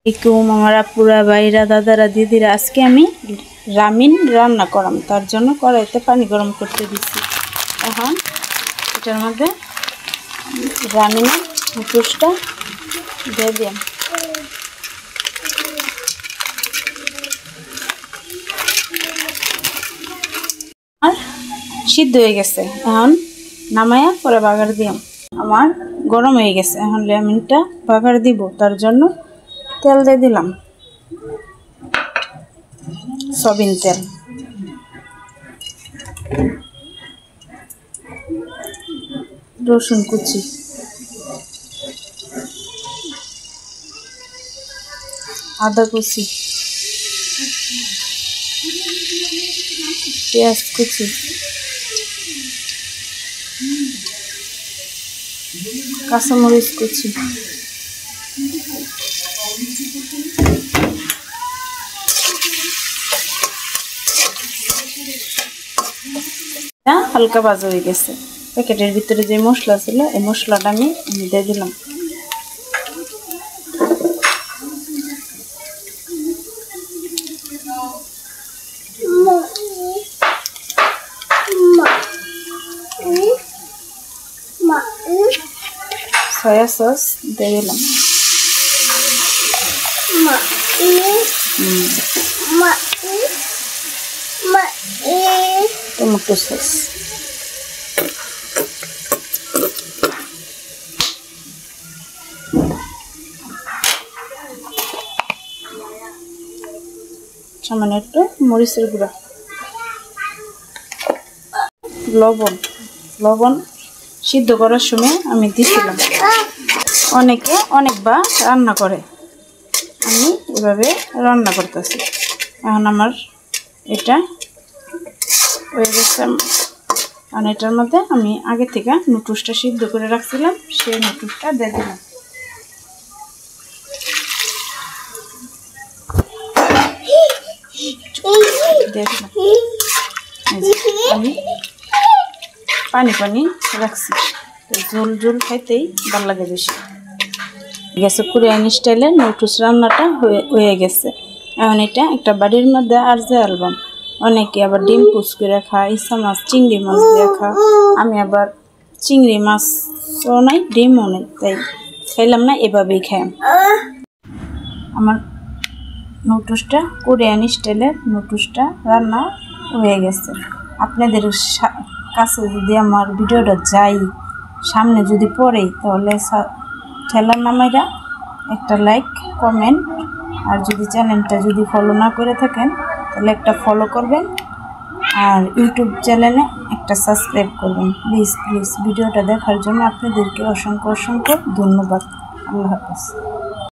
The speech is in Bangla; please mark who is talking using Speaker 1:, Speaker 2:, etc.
Speaker 1: আমার আপুরা ভাইরা দাদারা দিদিরা আজকে আমি রামিন রান্না করাম, তার জন্য কড়াইতে পানি গরম করতে দিচ্ছি। এখন এটার মধ্যে রামিনের নুডলসটা দিয়ে দিলাম। আর সিদ্ধ হয়ে গেছে, এখন নামায়া পরে বাগার দিলাম। আমার গরম হয়ে গেছে, এখন রামিনটা বাগার দিব, তার জন্য তেল দিয়ে দিলাম, সয়াবিন তেল। রসুন কুচি, আদা কুচি, পেঁয়াজ কুচি, কাঁচামরিচ কুচি, হালকা ভাজা হয়ে গেছে। প্যাকেটের ভিতরে যে মশলা ছিল এই মশলাটা আমি দিয়ে দিলাম। সয়া সস দিয়ে দিলাম, টমেটো সস, সামান্য একটু মরিচের গুঁড়া, লবণ সিদ্ধ করার সময় আমি দিয়েছিলাম। অনেকে অনেকবার রান্না করে, আমি এভাবে রান্না করতেছি। এখন আমার এটা হয়ে গেছে। আর এটার মধ্যে আমি আগে থেকে নুডলসটা সিদ্ধ করে রাখছিলাম, সেই নুডলসটা দিয়ে দিলাম। আমি পানি রাখছি, ঝোল খাইতেই ভালো লাগে বেশি। গেছে কোরিয়ান স্টাইলের নুডলস রান্নাটা হয়ে গেছে। এখন এটা একটা বাড়ির মধ্যে আর যে অ্যালবাম, অনেকে আবার ডিম পুচ করে খায়, ইচ্ছা মাছ চিংড়ি মাছ দিয়ে খায়। আমি আবার চিংড়ি মাছও নাই ডিমও নেই, তাই খাইলাম না, এভাবেই খাই। আমার নুডলসটা কোরিয়ান স্টাইলের নুডলসটা রান্না হয়ে গেছে। আপনাদের কাছে যদি আমার ভিডিওটা যাই সামনে যদি পড়ে, তাহলে ঠেলার নামাইরা একটা লাইক কমেন্ট, আর যদি চ্যানেলটা যদি ফলো না করে থাকেন তাহলে একটা ফলো করবেন, আর ইউটিউব চ্যানেলে একটা সাবস্ক্রাইব করবেন। প্লিজ ভিডিওটা দেখার জন্য আপনাদেরকে অসংখ্য ধন্যবাদ। আল্লাহ হাফেজ।